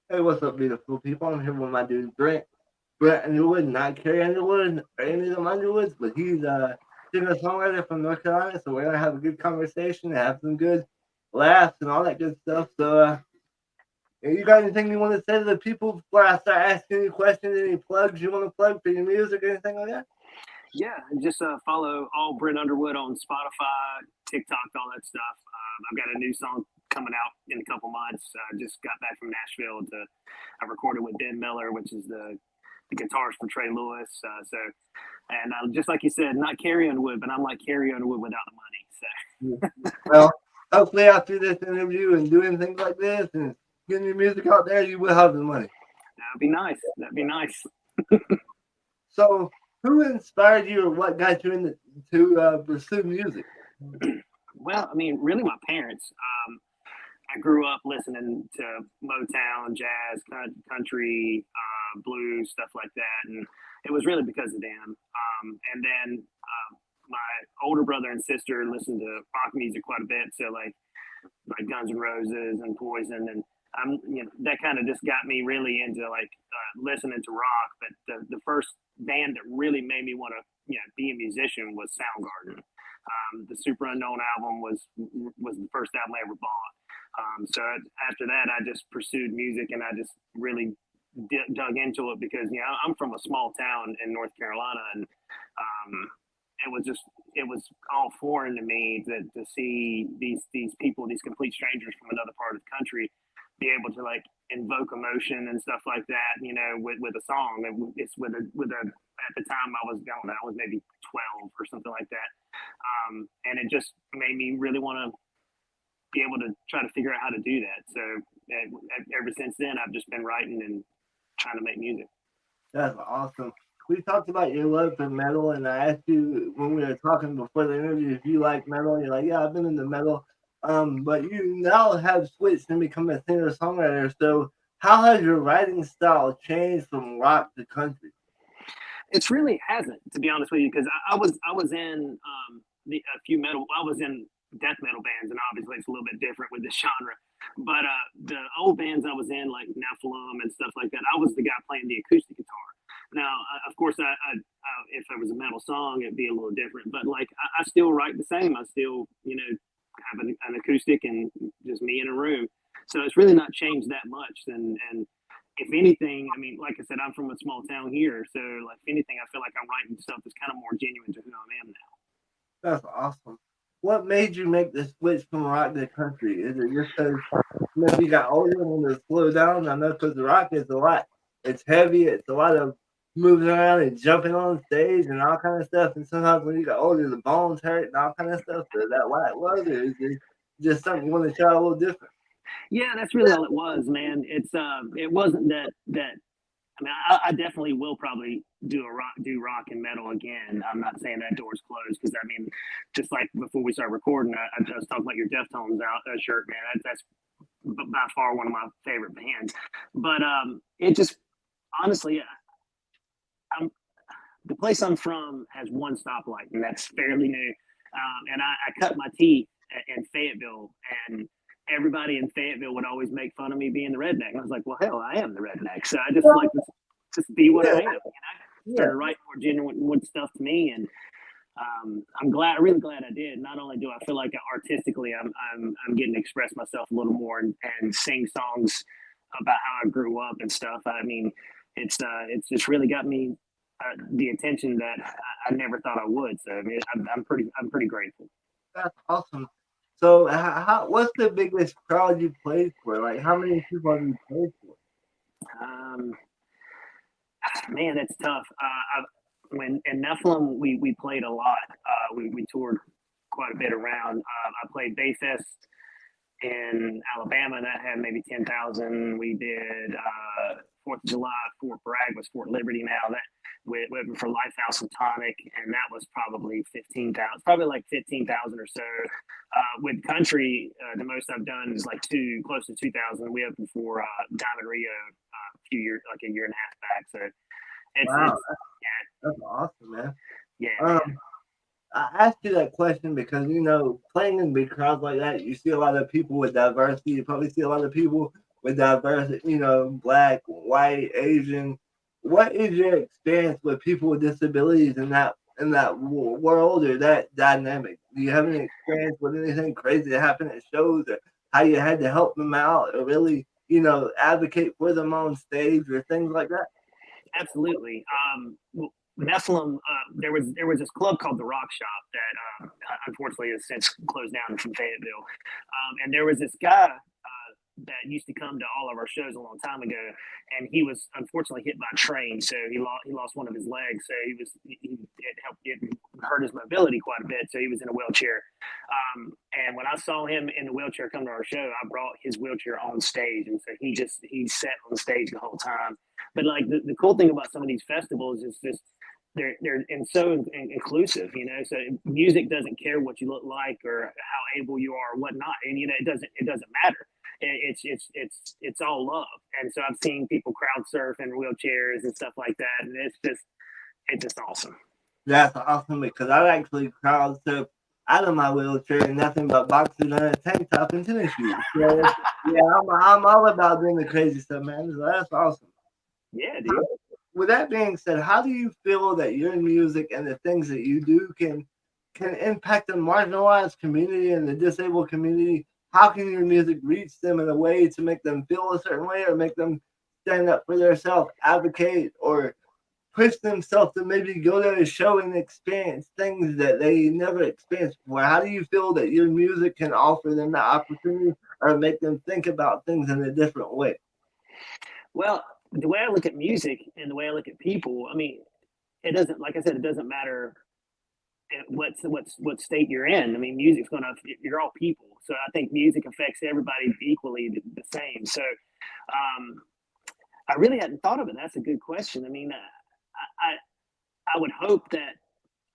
Hey, what's up, beautiful people? I'm here with my dude Brent Underwood, not Carrie Underwood or any of them Underwoods, but he's a singer songwriter from North Carolina. So we're gonna have a good conversation, and have some good laughs and all that good stuff. So, you got anything you want to say to the people before I start asking you questions? Any plugs you want to plug for your music or anything like that? Yeah, just follow all Brent Underwood on Spotify, TikTok, all that stuff. I've got a new song coming out in a couple months. I just got back from Nashville to I recorded with Ben Miller, which is the guitarist for Trey Lewis. And just like you said, not Carrie Underwood, but I'm like Carrie Underwood without the money. So Yeah. Well, hopefully after this interview and doing things like this and getting your music out there, you will have the money. that'd be nice. That'd be nice. So, who inspired you, or what got you into to pursue music? Well, I mean, really, my parents. I grew up listening to Motown, jazz, country, blues, stuff like that, and it was really because of them. And then my older brother and sister listened to rock music quite a bit, so like Guns N' Roses and Poison, and that kind of just got me really into listening to rock. But the first band that really made me want to be a musician was Soundgarden. The Super Unknown album was the first album I ever bought. So after that, I just pursued music, and I just really dug into it because I'm from a small town in North Carolina, and it was all foreign to me to see these people, these complete strangers from another part of the country, be able to like invoke emotion and stuff like that, with a song. It's with a at the time I was going, I was maybe 12 or something like that, and it just made me really want to be able to try to figure out how to do that. So ever since then, I've just been writing and trying to make music. That's awesome. We talked about your love for metal, and I asked you when we were talking before the interview if you like metal. You're like, yeah, I've been into metal. But you now have switched and become a singer songwriter. So, how has your writing style changed from rock to country? It's really hasn't, to be honest with you, because I was in a few metal. I was in death metal bands, and obviously it's a little bit different with this genre. But the old bands I was in, like Nephilim and stuff like that, I was the guy playing the acoustic guitar. Now, of course, if it was a metal song, it'd be a little different. But like, I still write the same. I still, have an acoustic and just me in a room. So it's really not changed that much. And if anything, I mean, like I said, I'm from a small town here, so like if anything, I feel like I'm writing stuff that's kind of more genuine to who I am now. That's awesome. What made you make the switch from rock to country? Is it just because maybe you got older and wanted to slow down? I know because the rock is a lot. It's heavy. It's a lot of moving around and jumping on stage and all kind of stuff. And sometimes when you got older, the bones hurt and all kind of stuff. So is that why it was, or is it just something you want to try a little different? Yeah, that's really all it was, man. It wasn't that. I mean, I definitely will probably do rock and metal again. I'm not saying that door's closed because I mean, just like before we start recording, I just talked about your Deftones shirt, man. That's by far one of my favorite bands. But it just honestly, I'm the place I'm from has one stoplight, and that's fairly new. And I cut my teeth in Fayetteville, and everybody in Fayetteville would always make fun of me being the redneck. And I was like, well, hell, I am the redneck. So I just like to just be what I Yeah, am. yeah, Started writing more genuine stuff to me, and I'm glad, really glad I did. Not only do I feel like artistically, I'm getting to express myself a little more and sing songs about how I grew up and stuff. I mean, it's just really got me the attention that I never thought I would. So I mean, I'm pretty grateful. that's awesome. So, what's the biggest crowd you played for? Like, how many people have you played for? Um, Man, it's tough. When in Nephilim, we played a lot. We toured quite a bit around. I played Bayfest in Alabama, that had maybe 10,000. We did 4th of July, Fort Bragg was Fort Liberty now. That went for Lifehouse and Tonic, and that was probably 15,000, probably like 15,000 or so. With country, the most I've done is like close to 2,000. We opened for Diamond Rio a few years, like a year and a half back. So Wow, it's that's awesome, man. yeah, Um, man. I asked you that question because playing in big crowds like that, you see a lot of people with diversity. You probably see a lot of people with diverse, black, white, Asian. What is your experience with people with disabilities in that world or that dynamic? Do you have any experience with anything crazy that happened at shows, or how you had to help them out, or really, advocate for them on stage or things like that? Absolutely. Nephilim, there was this club called the Rock Shop that unfortunately has since closed down from Fayetteville, and there was this guy that used to come to all of our shows a long time ago, and he was unfortunately hit by a train, so he lost one of his legs, so it hurt his mobility quite a bit, so he was in a wheelchair. And when I saw him in the wheelchair come to our show, I brought his wheelchair on stage, and so he sat on stage the whole time. But like the cool thing about some of these festivals is just they're inclusive, So music doesn't care what you look like or how able you are or whatnot, and it doesn't matter. It's all love, and so I've seen people crowd surf in wheelchairs and stuff like that, and it's just awesome. That's awesome because I actually crowd surf out of my wheelchair in nothing but boxers and a tank top and tennis shoes. So yeah, I'm all about doing the crazy stuff, man. So that's awesome. Yeah, dude. With that being said, how do you feel that your music and the things that you do can impact the marginalized community and the disabled community? How can your music reach them in a way to make them feel a certain way, or make them stand up for themselves, advocate, or push themselves to maybe go to a show and experience things that they never experienced before? How do you feel that your music can offer them that opportunity or make them think about things in a different way? Well, the way I look at music and the way I look at people, I mean, it doesn't, like I said, it doesn't matter what state you're in. I mean, music's gonna you're all people, so I think music affects everybody equally the same. So I really hadn't thought of it. That's a good question. I mean, I would hope that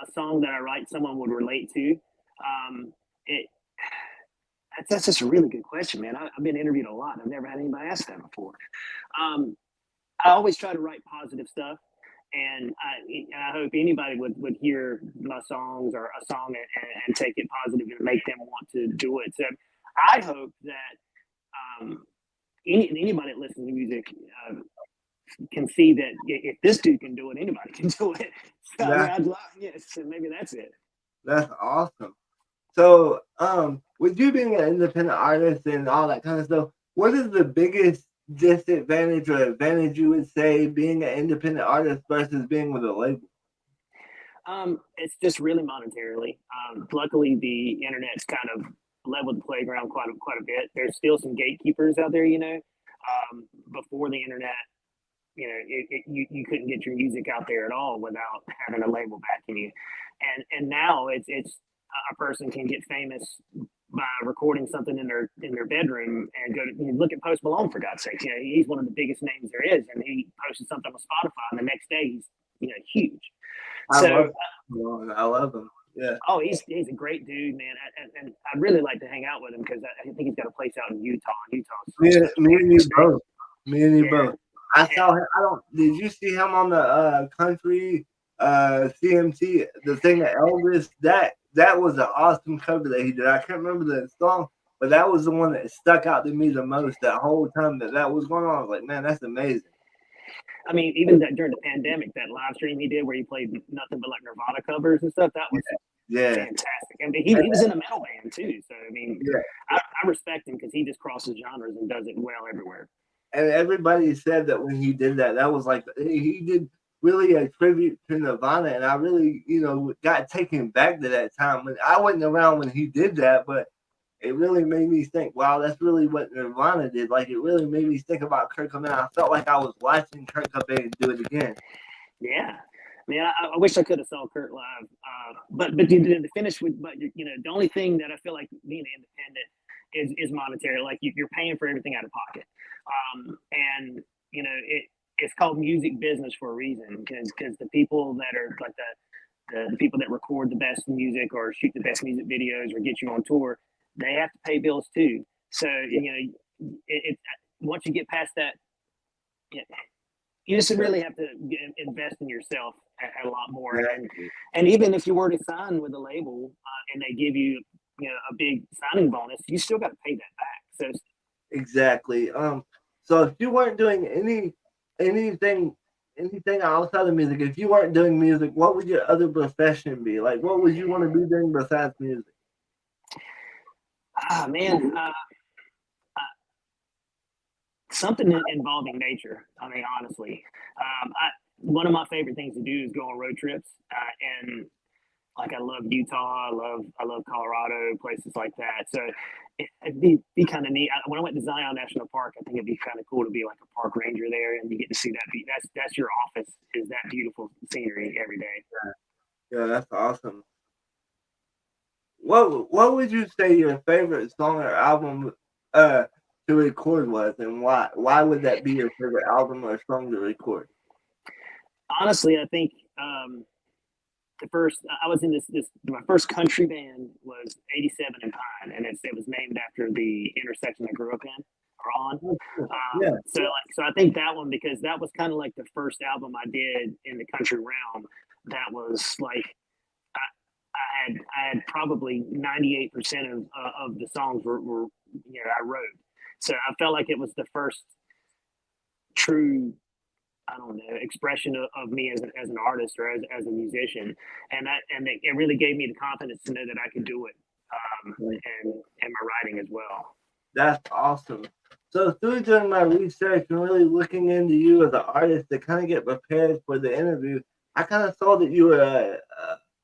a song that I write someone would relate to. It that's just a really good question, man. I've been interviewed a lot. I've never had anybody ask that before. Um, I always try to write positive stuff, and I hope anybody would hear my songs or a song and take it positive and make them want to do it. So I hope that um, anybody that listens to music can see that if this dude can do it, anybody can do it. So I mean, That I'd love, yes, so maybe that's it. that's awesome. So, with you being an independent artist and all that kind of stuff, what is the biggest disadvantage or advantage you would say being an independent artist versus being with a label? It's just really monetarily. Luckily, the internet's kind of leveled the playground quite a bit. There's still some gatekeepers out there, before the internet, you couldn't get your music out there at all without having a label backing you. And now it's a person can get famous by recording something in their bedroom and go to look at Post Malone, for God's sakes. He's one of the biggest names there is, and he posted something on Spotify, and the next day he's huge. I So love I love him. Yeah. oh, he's a great dude, man, and I'd really like to hang out with him because I think he's got a place out in Utah. And Utah's Me and you state. both. Me and you Yeah, both. I yeah. saw him. I don't. Did you see him on the country CMT? The thing that Elvis. That was an awesome cover that he did. I can't remember the song, but that was the one that stuck out to me the most. That whole time that was going on, I was like, man, that's amazing. I mean, even that during the pandemic, that live stream he did where he played nothing but like Nirvana covers and stuff, that was Yeah, fantastic. I mean, he was in a metal band too, so I mean, yeah. I respect him because he just crosses genres and does it well everywhere. And everybody said that when he did that, that was like he did really a tribute to Nirvana, and I really, got taken back to that time when I wasn't around when he did that, but it really made me think, wow, that's really what Nirvana did. Like it really made me think about Kurt Cobain. I felt like I was watching Kurt Cobain do it again. Yeah. I mean, I wish I could have saw Kurt live, but to finish with, but the only thing that I feel like being independent is monetary. Like you're paying for everything out of pocket, and it's called music business for a reason because the people that are like the people that record the best music or shoot the best music videos or get you on tour, they have to pay bills too. So once you get past that, you just really have to invest in yourself a lot more. And even if you were to sign with a label and they give you a big signing bonus, you still got to pay that back. So Exactly. So if you weren't doing anything anything outside of music, if you weren't doing music, what would your other profession be? Like, what would you want to be doing besides music? Ah, man, something involving nature. I mean, honestly, one of my favorite things to do is go on road trips, and like I love Utah, I love Colorado, places like that. So it'd be kind of neat. When I went to Zion National Park, I think it'd be kind of cool to be like a park ranger there, and you get to see that. That's your office, is that beautiful scenery every day. Yeah, that's awesome. What would you say your favorite song or album uh to record was, and why? Why would that be your favorite album or song to record? Honestly, I think the first I was in this my first country band was 87 and Pine, and it was named after the intersection I grew up in or on. Yeah. So I think that one, because that was kind of like the first album I did in the country realm. That was like I had probably 98% of the songs were I wrote. So I felt like it was the first true, I don't know, expression of me as an artist or as a musician, and it really gave me the confidence to know that I could do it, and my writing as well. That's awesome. So through doing my research and really looking into you as an artist to kind of get prepared for the interview, I kind of saw that you were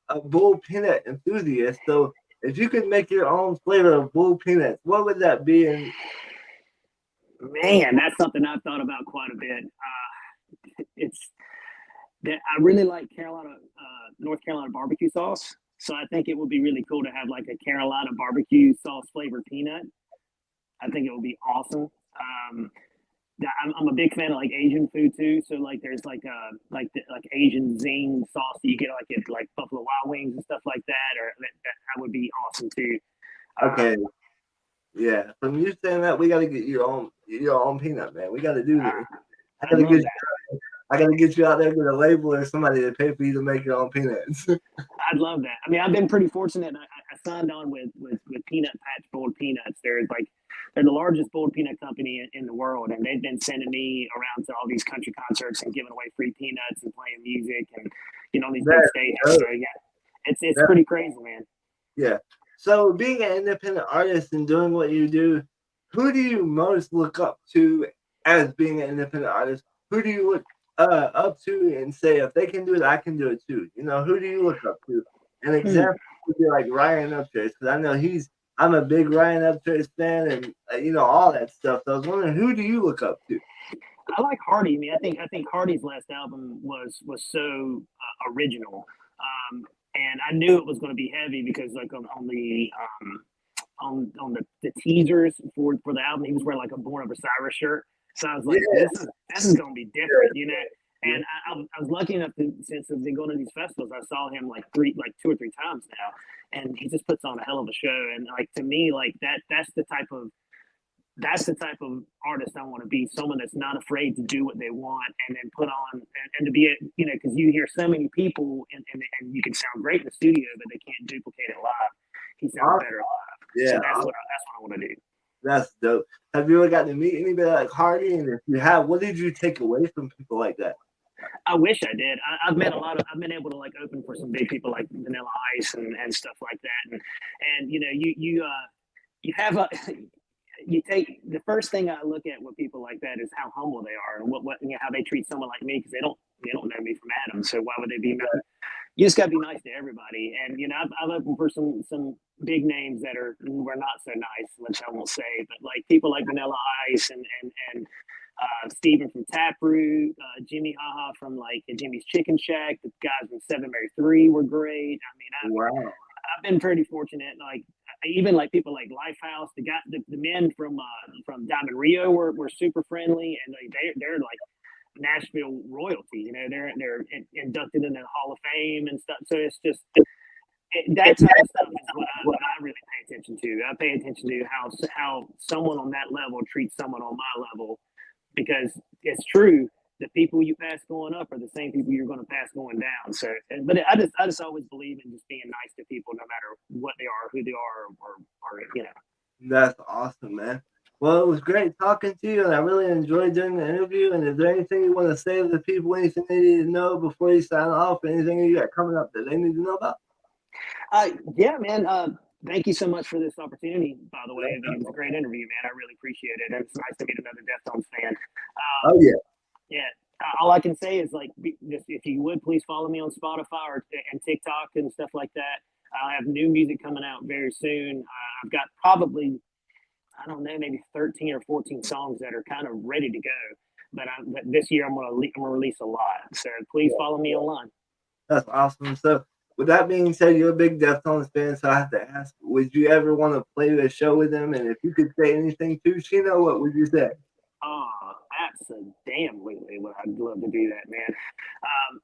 a bull peanut enthusiast. So if you could make your own flavor of bull peanuts, what would that be? And Man, that's something I've thought about quite a bit. It's that I really like North Carolina barbecue sauce. So I think it would be really cool to have like a Carolina barbecue sauce flavored peanut. I think it would be awesome. Um, I'm a big fan of like Asian food too. So like there's like Asian zing sauce that you get like at like Buffalo Wild Wings and stuff like that, or that would be awesome too. okay, yeah, from you saying that, we got to get your own peanut, man. We got to do this. I I'd got to love get that. I got to get you out there with a label or somebody to pay for you to make your own peanuts. I'd love that. I mean, I've been pretty fortunate. I signed on with Peanut Patch Boiled Peanuts. They're the largest boiled peanut company in the world, and they've been sending me around to all these country concerts and giving away free peanuts and playing music and on these big That's stages. dope. So yeah, it's That, pretty crazy, man. yeah. So being an independent artist and doing what you do, who do you most look up to as being an independent artist? Who do you look up to and say, if they can do it, I can do it too? You know, who do you look up to? An Hmm. example would be like Ryan Upchurch, because I know I'm a big Ryan Upchurch fan, and all that stuff. So I was wondering, who do you look up to? I like Hardy. I mean, I think Hardy's last album was so original, and I knew it was going to be heavy because like on the teasers for the album, he was wearing like a Born of Osiris shirt. So I was like, Yeah, this is gonna be different, you know. yeah. And I was lucky enough to, since I've been going to these festivals, I saw him like two or three times now, and he just puts on a hell of a show. And like to me, like that's the type of artist I want to be. Someone that's not afraid to do what they want and then put on and to be because you hear so many people and you can sound great in the studio, but they can't duplicate it live. He sounds Awesome. better live. So Yeah, that's what I want to do. that's dope. Have you ever gotten to meet anybody like Hardy? And if you have, what did you take away from people like that? I wish I did. I've met a lot of. I've been able to like open for some big people like Vanilla Ice and stuff like that. And you have a you take the first thing I look at with people like that is how humble they are and what how they treat someone like me, because they don't know me from Adam. So why would they be? You just got to be nice to everybody. And I've opened for some big names that were not so nice, which I won't say, but like people like Vanilla Ice and Steven from Taproot, Jimmy Haha from like Jimmy's Chicken Shack. The guys from Seven Mary Three were great. I mean, Wow. I've been pretty fortunate. Like even like people like Lifehouse, the men from Diamond Rio were super friendly, and like they're like Nashville royalty. They're inducted in the Hall of Fame and stuff. So it's just that type of stuff is what I really pay attention to. I pay attention to how someone on that level treats someone on my level, because it's true. The people you pass going up are the same people you're going to pass going down. So, but I just always believe in just being nice to people, no matter what they are, who they are, or. That's awesome, man. Well, it was great talking to you, and I really enjoyed doing the interview. And is there anything you want to say to the people, anything they need to know before you sign off, anything you got coming up that they need to know about? Yeah, man. Thank you so much for this opportunity. By the way, I mean, it was a great interview, man. I really appreciate it. And it's nice to meet another Deftones fan. Oh, yeah. Yeah. All I can say is like, just if you would please follow me on Spotify and TikTok and stuff like that. I'll have new music coming out very soon. I've got probably, I don't know, maybe 13 or 14 songs that are kind of ready to go. But this year I'm gonna release a lot. So please follow me online. That's awesome. So, with that being said, you're a big Deftones fan, so I have to ask, would you ever want to play the show with them? And if you could say anything to Sheena, what would you say? Oh, absolutely. What I'd love to do that, man. Um,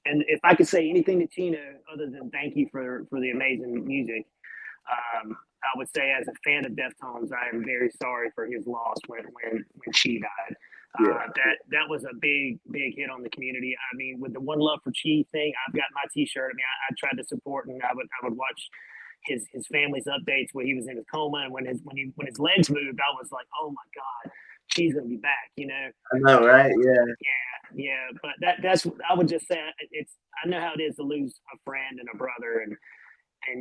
and if I could say anything to Tina other than thank you for the amazing music, I would say as a fan of Deftones, I am very sorry for his loss when she died. Yeah. That was a big hit on the community. I mean, with the One Love for Chi thing, I've got my T-shirt. I mean, I tried to support, and I would watch his family's updates when he was in a coma, and when his legs moved, I was like, oh my god, she's gonna be back, you know. I know, right? Yeah. Yeah. But that's I would just say it's I know how it is to lose a friend and a brother, and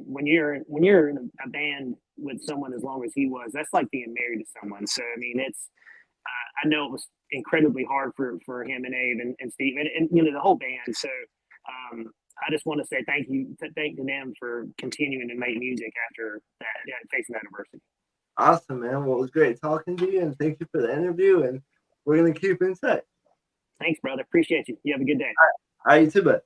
when you're in a band with someone as long as he was, that's like being married to someone. So I mean, it's I know it was incredibly hard for him and Abe and Steve and you know the whole band. So I just want to say thank to them for continuing to make music after that, yeah, facing that adversity. Awesome, man. Well, it was great talking to you, and thank you for the interview. And we're gonna keep in touch. Thanks, brother. Appreciate you. You have a good day. All right, you too, bud.